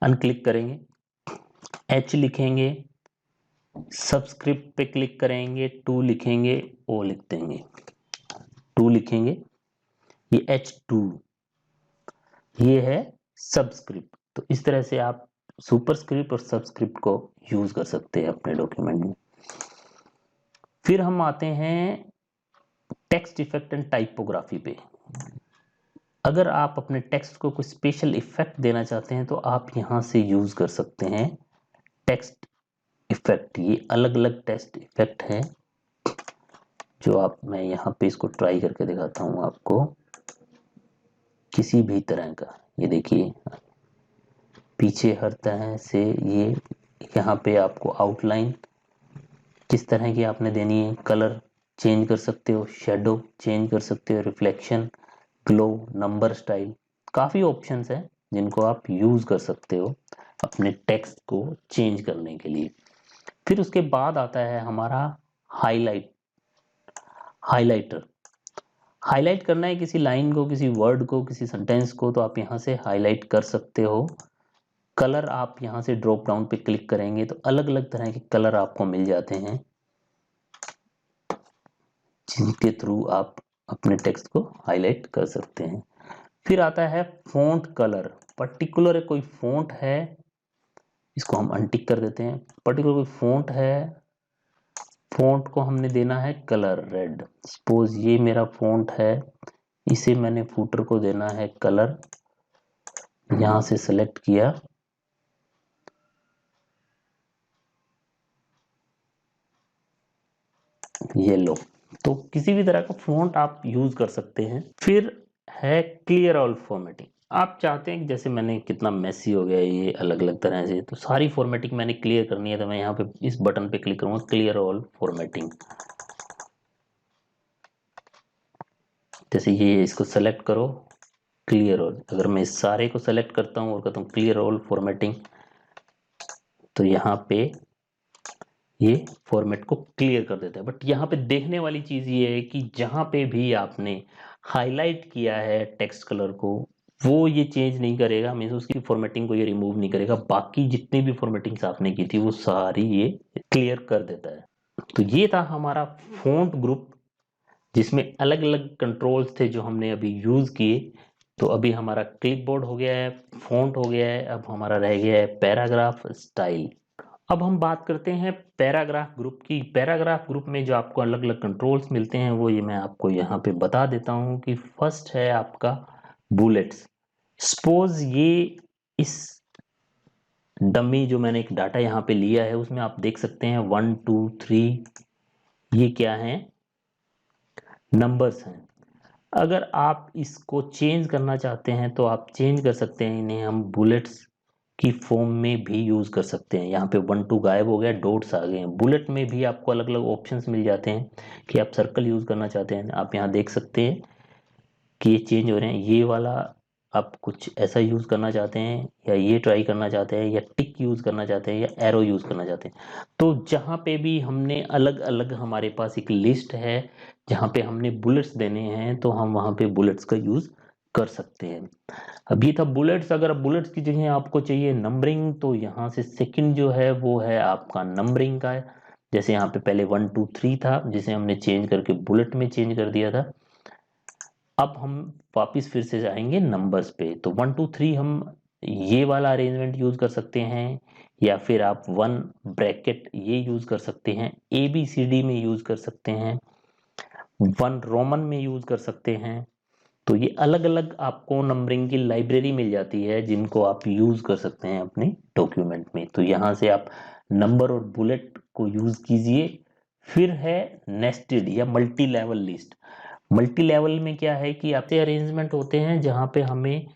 अनक्लिक करेंगे, H लिखेंगे, सबस्क्रिप्ट पे क्लिक करेंगे, 2 लिखेंगे, O लिख देंगे, 2 लिखेंगे, ये H2, ये है सबस्क्रिप्ट। तो इस तरह से आप सुपरस्क्रिप्ट और सबस्क्रिप्ट को यूज कर सकते हैं अपने डॉक्यूमेंट में। फिर हम आते हैं टेक्स्ट इफेक्ट एंड टाइपोग्राफी पे। अगर आप अपने टेक्स्ट को कोई स्पेशल इफेक्ट देना चाहते हैं तो आप यहाँ से यूज कर सकते हैं टेक्स्ट इफेक्ट। ये अलग अलग टेक्स्ट इफेक्ट हैं जो मैं यहाँ पे इसको ट्राई करके दिखाता हूँ आपको, किसी भी तरह का। ये देखिए पीछे हर तरह से ये यहाँ पे आपको आउटलाइन किस तरह की आपने देनी है, कलर चेंज कर सकते हो, शेडो चेंज कर सकते हो, रिफ्लेक्शन, ग्लो, नंबर स्टाइल, काफ़ी ऑप्शंस हैं जिनको आप यूज़ कर सकते हो अपने टेक्स्ट को चेंज करने के लिए। फिर उसके बाद आता है हमारा हाइलाइटर। हाईलाइट करना है किसी लाइन को, किसी वर्ड को, किसी सेंटेंस को, तो आप यहाँ से हाईलाइट कर सकते हो। कलर आप यहाँ से ड्रॉप डाउन पे क्लिक करेंगे तो अलग अलग तरह के कलर आपको मिल जाते हैं जिनके थ्रू आप अपने टेक्स्ट को हाईलाइट कर सकते हैं। फिर आता है फॉन्ट कलर। पर्टिकुलर कोई फॉन्ट है, इसको हम अनटिक कर देते हैं। पर्टिकुलर कोई फॉन्ट है, फॉन्ट को हमने देना है कलर रेड। सपोज ये मेरा फॉन्ट है, इसे मैंने फूटर को देना है कलर, यहां से सेलेक्ट किया, येलो। तो किसी भी तरह का फॉन्ट आप यूज कर सकते हैं। फिर है क्लियर ऑल फॉर्मेटिंग। आप चाहते हैं कि जैसे मैंने कितना मेसी हो गया ये अलग अलग तरह से, तो सारी फॉर्मेटिंग मैंने क्लियर करनी है, तो मैं यहाँ पे इस बटन पे क्लिक करूंगा, क्लियर ऑल फॉर्मेटिंग। जैसे ये इसको सेलेक्ट करो, क्लियर ऑल। अगर मैं इस सारे को सेलेक्ट करता हूँ और कहता हूँ क्लियर ऑल फॉर्मेटिंग, तो यहाँ पे ये फॉर्मेट को क्लियर कर देता है। बट यहाँ पे देखने वाली चीज ये है कि जहां पे भी आपने हाईलाइट किया है टेक्स्ट कलर को, वो ये चेंज नहीं करेगा, मीन्स उसकी फॉर्मेटिंग को ये रिमूव नहीं करेगा। बाकी जितनी भी फॉर्मेटिंग्स आपने की थी वो सारी ये क्लियर कर देता है। तो ये था हमारा फॉन्ट ग्रुप जिसमें अलग अलग कंट्रोल्स थे जो हमने अभी यूज किए। तो अभी हमारा क्लिपबोर्ड हो गया है, फॉन्ट हो गया है, अब हमारा रह गया है पैराग्राफ स्टाइल। अब हम बात करते हैं पैराग्राफ ग्रुप की। पैराग्राफ ग्रुप में जो आपको अलग अलग कंट्रोल्स मिलते हैं वो ये मैं आपको यहाँ पे बता देता हूँ कि फर्स्ट है आपका बुलेट्स। सपोज ये इस डमी जो मैंने एक डाटा यहाँ पे लिया है उसमें आप देख सकते हैं 1 2 3 ये क्या है, नंबर्स हैं। अगर आप इसको चेंज करना चाहते हैं तो आप चेंज कर सकते हैं, इन्हें हम बुलेट्स की फॉर्म में भी यूज कर सकते हैं। यहाँ पे 1 2 गायब हो गया, डॉट्स आ गए हैं। बुलेट में भी आपको अलग अलग ऑप्शंस मिल जाते हैं कि आप सर्कल यूज करना चाहते हैं, आप यहाँ देख सकते हैं कि ये चेंज हो रहे हैं। ये वाला आप कुछ ऐसा यूज करना चाहते हैं या ये ट्राई करना चाहते हैं या टिक यूज करना चाहते हैं या एरो यूज करना चाहते हैं। तो जहाँ पे भी हमने अलग अलग, हमारे पास एक लिस्ट है जहाँ पे हमने बुलेट्स देने हैं, तो हम वहाँ पे बुलेट्स का यूज कर सकते हैं। अब ये था बुलेट्स। अगर बुलेट्स की जगह आपको चाहिए नंबरिंग, तो यहाँ से सेकंड जो है वो है आपका नंबरिंग का है। जैसे यहाँ पे पहले 1 2 3 था जिसे हमने चेंज करके बुलेट में चेंज कर दिया था। अब हम वापिस फिर से जाएंगे नंबर्स पे, तो 1 2 3 हम ये वाला अरेंजमेंट यूज कर सकते हैं, या फिर आप 1 ब्रैकेट ये यूज कर सकते हैं, ABCD में यूज कर सकते हैं, 1 रोमन में यूज कर सकते हैं। तो ये अलग अलग आपको नंबरिंग की लाइब्रेरी मिल जाती है जिनको आप यूज कर सकते हैं अपने डॉक्यूमेंट में। तो यहाँ से आप नंबर और बुलेट को यूज कीजिए। फिर है नेस्टेड या multi level list. Multi level में क्या है कि आपसे अरेंजमेंट होते हैं जहाँ पे हमें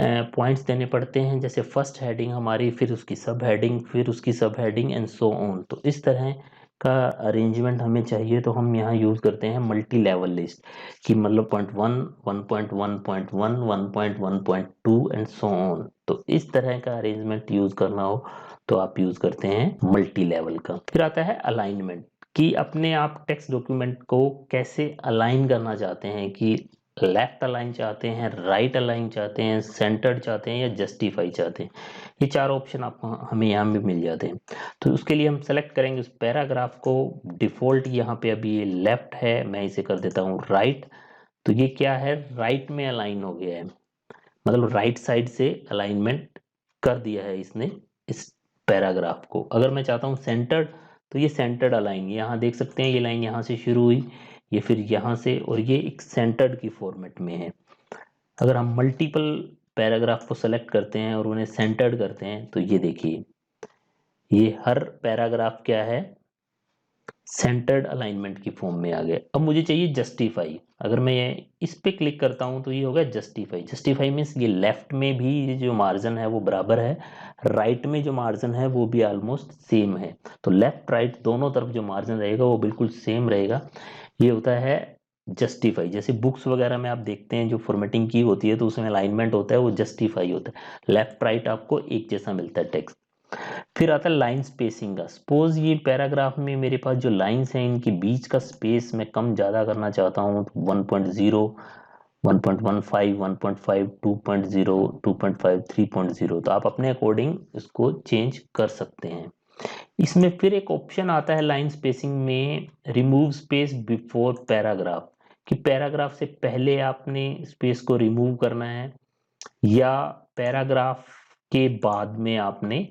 पॉइंट्स देने पड़ते हैं, जैसे फर्स्ट हेडिंग हमारी, फिर उसकी सब हेडिंग, फिर उसकी सब हेडिंग एंड सो ऑन। तो इस तरह का अरेंजमेंट हमें चाहिए तो हम यहाँ यूज करते हैं मल्टी लेवल लिस्ट कि मतलब पॉइंट 1 1.1.1 1.1.2 एंड सो ऑन। तो इस तरह का अरेंजमेंट यूज करना हो तो आप यूज करते हैं मल्टी लेवल का। फिर आता है अलाइनमेंट कि अपने आप टेक्स्ट डॉक्यूमेंट को कैसे अलाइन करना चाहते हैं, कि लेफ्ट अलाइन चाहते हैं, राइट अलाइन चाहते हैं, सेंटर्ड चाहते हैं या जस्टिफाई चाहते हैं। ये चार ऑप्शन आपको हमें यहाँ पे मिल जाते हैं। तो उसके लिए हम सेलेक्ट करेंगे उस पैराग्राफ को। डिफॉल्ट यहाँ पे अभी ये लेफ्ट है, मैं इसे कर देता हूँ राइट। तो ये क्या है, राइट में अलाइन हो गया है, मतलब राइट साइड से अलाइनमेंट कर दिया है इसने इस पैराग्राफ को। अगर मैं चाहता हूँ सेंटर्ड, तो ये सेंटर्ड अलाइन, यहाँ देख सकते हैं ये लाइन यहाँ से शुरू हुई, ये फिर यहाँ से, और ये एक सेंटर्ड की फॉर्मेट में है। अगर हम मल्टीपल पैराग्राफ को सेलेक्ट करते हैं और उन्हें सेंटर्ड करते हैं तो ये देखिए, ये हर पैराग्राफ क्या है, सेंटर्ड अलाइनमेंट की फॉर्म में आ गया। अब मुझे चाहिए जस्टिफाई। अगर मैं इस पे क्लिक करता हूं तो ये होगा जस्टिफाई। जस्टिफाई मीन्स ये लेफ्ट में भी ये जो मार्जिन है वो बराबर है, राइट में जो मार्जिन है वो भी ऑलमोस्ट सेम है। तो लेफ्ट राइट दोनों तरफ जो मार्जिन रहेगा वो बिल्कुल सेम रहेगा। ये होता है जस्टिफाई। जैसे बुक्स वगैरह में आप देखते हैं जो फॉर्मेटिंग की होती है तो उसमें अलाइनमेंट होता है, वो जस्टिफाई होता है। लेफ्ट राइट आपको एक जैसा मिलता है टेक्स्ट। फिर आता है लाइन स्पेसिंग का। सपोज ये पैराग्राफ में मेरे पास जो लाइंस हैं इनके बीच का स्पेस मैं कम ज्यादा करना चाहता हूँ, 1.0, 1.15, 1.5, 2.0, 2.5, 3.0, तो आप अपने अकॉर्डिंग इसको चेंज कर सकते हैं। इसमें फिर एक ऑप्शन आता है लाइन स्पेसिंग में, रिमूव स्पेस बिफोर पैराग्राफ, कि पैराग्राफ से पहले आपने स्पेस को रिमूव करना है या पैराग्राफ के बाद में आपने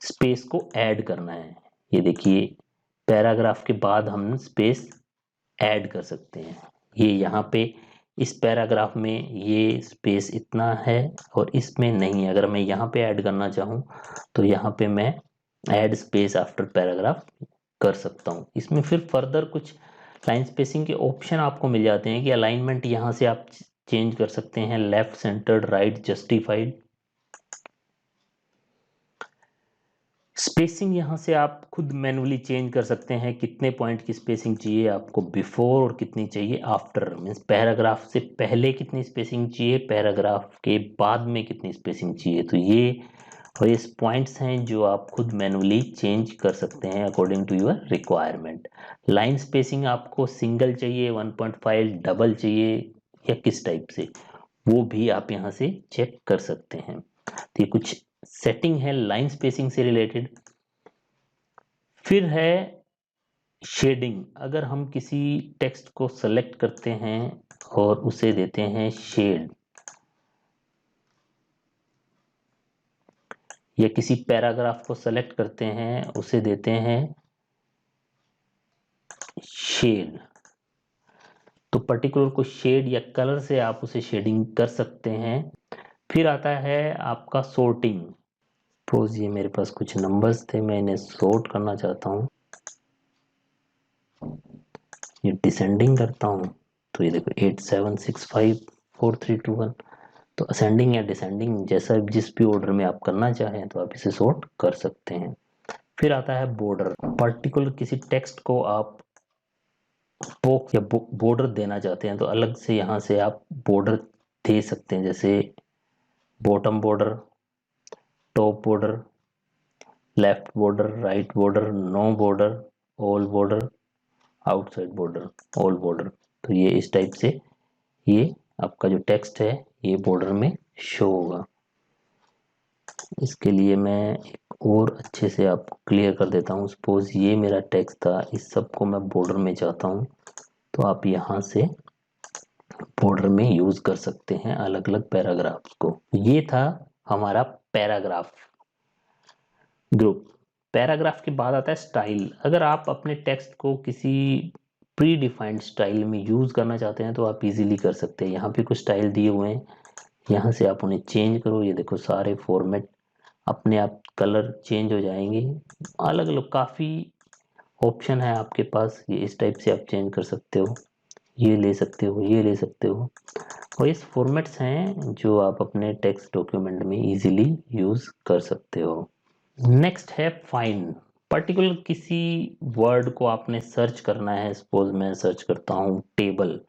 स्पेस को ऐड करना है। ये देखिए, पैराग्राफ के बाद हम स्पेस ऐड कर सकते हैं। ये यहाँ पे इस पैराग्राफ में ये स्पेस इतना है और इसमें नहीं है। अगर मैं यहाँ पे ऐड करना चाहूँ तो यहाँ पे मैं ऐड स्पेस आफ्टर पैराग्राफ कर सकता हूँ। इसमें फिर फर्दर कुछ लाइन स्पेसिंग के ऑप्शन आपको मिल जाते हैं कि अलाइनमेंट यहाँ से आप चेंज कर सकते हैं, left, centred, right, justified. Spacing यहाँ से आप खुद मैनुअली चेंज कर सकते हैं, कितने पॉइंट की स्पेसिंग चाहिए आपको बिफोर और कितनी चाहिए आफ्टर। मीन्स पैराग्राफ से पहले कितनी स्पेसिंग चाहिए, पैराग्राफ के बाद में कितनी स्पेसिंग चाहिए। तो ये और इस पॉइंट्स हैं जो आप खुद मैनुअली चेंज कर सकते हैं according to your requirement. Line spacing आपको सिंगल चाहिए, 1.5, डबल चाहिए या किस टाइप से, वो भी आप यहाँ से चेक कर सकते हैं। तो ये कुछ सेटिंग है लाइन स्पेसिंग से रिलेटेड। फिर है शेडिंग। अगर हम किसी टेक्स्ट को सेलेक्ट करते हैं और उसे देते हैं शेड, या किसी पैराग्राफ को सेलेक्ट करते हैं उसे देते हैं शेड, तो पर्टिकुलर को शेड या कलर से आप उसे शेडिंग कर सकते हैं। फिर आता है आपका सॉर्टिंग। सपोज ये मेरे पास कुछ नंबर्स थे, मैं इन्हें सॉर्ट करना चाहता हूँ, ये डिसेंडिंग करता हूँ तो ये देखो 8 7 6 5 4 3 2 1। तो असेंडिंग या डिसेंडिंग जैसा जिस भी ऑर्डर में आप करना चाहें तो आप इसे सॉर्ट कर सकते हैं। फिर आता है बॉर्डर। पर्टिकुलर किसी टेक्स्ट को आप बॉक्स या बॉर्डर देना चाहते हैं तो अलग से यहाँ से आप बॉर्डर दे सकते हैं, जैसे bottom border, top border, left border, right border, no border, all border, outside border, all border. तो ये इस टाइप से ये आपका जो टेक्स्ट है ये बॉर्डर में शो होगा। इसके लिए मैं एक और अच्छे से आपको क्लियर कर देता हूँ। सपोज ये मेरा टेक्स्ट था, इस सब को मैं बॉर्डर में चाहता हूँ तो आप यहाँ से बॉर्डर में यूज कर सकते हैं अलग अलग पैराग्राफ्स को। ये था हमारा पैराग्राफ ग्रुप। पैराग्राफ के बाद आता है स्टाइल। अगर आप अपने टेक्स्ट को किसी प्री डिफाइंड स्टाइल में यूज करना चाहते हैं तो आप इजीली कर सकते हैं। यहाँ पे कुछ स्टाइल दिए हुए हैं, यहाँ से आप उन्हें चेंज करो। ये देखो सारे फॉर्मेट अपने आप कलर चेंज हो जाएंगे। अलग अलग काफ़ी ऑप्शन है आपके पास, ये इस टाइप से आप चेंज कर सकते हो, ये ले सकते हो, ये ले सकते हो। और इस फॉर्मेट्स हैं जो आप अपने टेक्स्ट डॉक्यूमेंट में इजीली यूज कर सकते हो। नेक्स्ट है फाइंड। पर्टिकुलर किसी वर्ड को आपने सर्च करना है। सपोज मैं सर्च करता हूँ टेबल,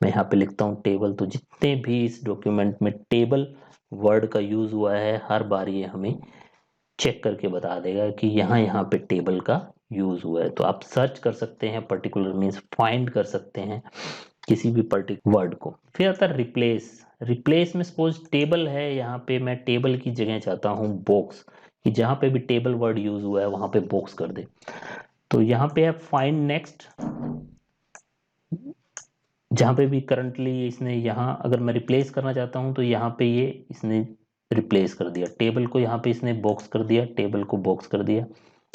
मैं यहाँ पे लिखता हूँ टेबल, तो जितने भी इस डॉक्यूमेंट में टेबल वर्ड का यूज हुआ है हर बार ये हमें चेक करके बता देगा कि यहाँ यहाँ पे टेबल का यूज हुआ है। तो आप सर्च कर सकते हैं, पर्टिकुलर मीन्स फाइंड कर सकते हैं किसी भी पर्टिकुलर वर्ड को। फिर आता है रिप्लेस। रिप्लेस में सपोज टेबल है, यहाँ पे मैं टेबल की जगह चाहता हूँ बॉक्स, कि जहाँ पे भी टेबल वर्ड यूज हुआ है वहां पे बॉक्स कर दे। तो यहाँ पे है फाइंड नेक्स्ट, जहाँ पे भी करंटली इसने यहाँ अगर मैं रिप्लेस करना चाहता हूँ तो यहाँ पे ये इसने रिप्लेस कर दिया टेबल को, यहाँ पे इसने बॉक्स कर दिया, टेबल को बॉक्स कर दिया।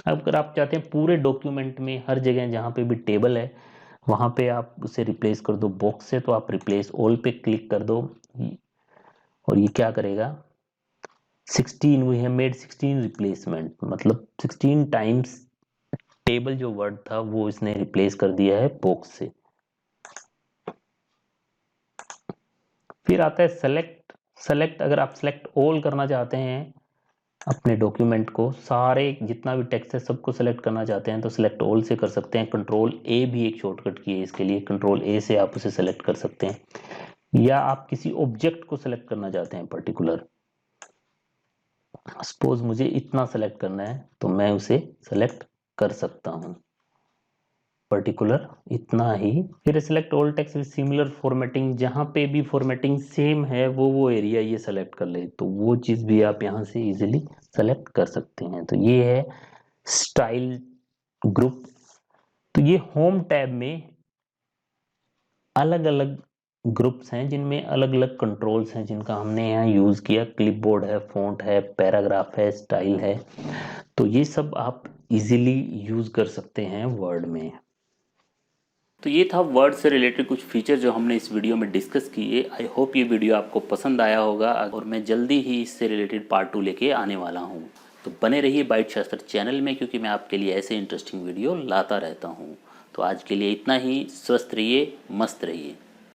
अब अगर आप चाहते हैं पूरे डॉक्यूमेंट में हर जगह जहाँ पे भी टेबल है वहां पे आप उसे रिप्लेस कर दो बॉक्स से, तो आप रिप्लेस ऑल पे क्लिक कर दो। और ये क्या करेगा, 16 वी हैव मेड 16 रिप्लेसमेंट, मतलब 16 टाइम्स टेबल जो वर्ड था वो इसने रिप्लेस कर दिया है बॉक्स से। फिर आता है सेलेक्ट। सेलेक्ट, अगर आप सेलेक्ट ऑल करना चाहते हैं अपने डॉक्यूमेंट को, सारे जितना भी टेक्स्ट है सबको सेलेक्ट करना चाहते हैं तो सेलेक्ट ऑल से कर सकते हैं। कंट्रोल ए भी एक शॉर्टकट की है इसके लिए, कंट्रोल ए से आप उसे सेलेक्ट कर सकते हैं। या आप किसी ऑब्जेक्ट को सेलेक्ट करना चाहते हैं पर्टिकुलर, सपोज मुझे इतना सेलेक्ट करना है तो मैं उसे सेलेक्ट कर सकता हूं, पर्टिकुलर इतना ही। फिर select all text with similar formatting, जहां पे भी फॉर्मेटिंग सेम है वो एरिया ये सेलेक्ट कर ले, तो वो चीज भी आप यहां से इजीली सेलेक्ट कर सकते हैं। तो ये है स्टाइल ग्रुप। तो ये होम टैब में अलग अलग ग्रुप्स हैं जिनमें अलग अलग कंट्रोल्स हैं जिनका हमने यहाँ यूज किया। क्लिपबोर्ड है, फॉन्ट है, पैराग्राफ है, स्टाइल है, तो ये सब आप इजीली यूज कर सकते हैं वर्ड में। तो ये था वर्ड से रिलेटेड कुछ फीचर जो हमने इस वीडियो में डिस्कस किए। आई होप ये वीडियो आपको पसंद आया होगा और मैं जल्दी ही इससे रिलेटेड पार्ट 2 लेके आने वाला हूँ। तो बने रहिए बाइट शास्त्र चैनल में, क्योंकि मैं आपके लिए ऐसे इंटरेस्टिंग वीडियो लाता रहता हूँ। तो आज के लिए इतना ही। स्वस्थ रहिए, मस्त रहिए।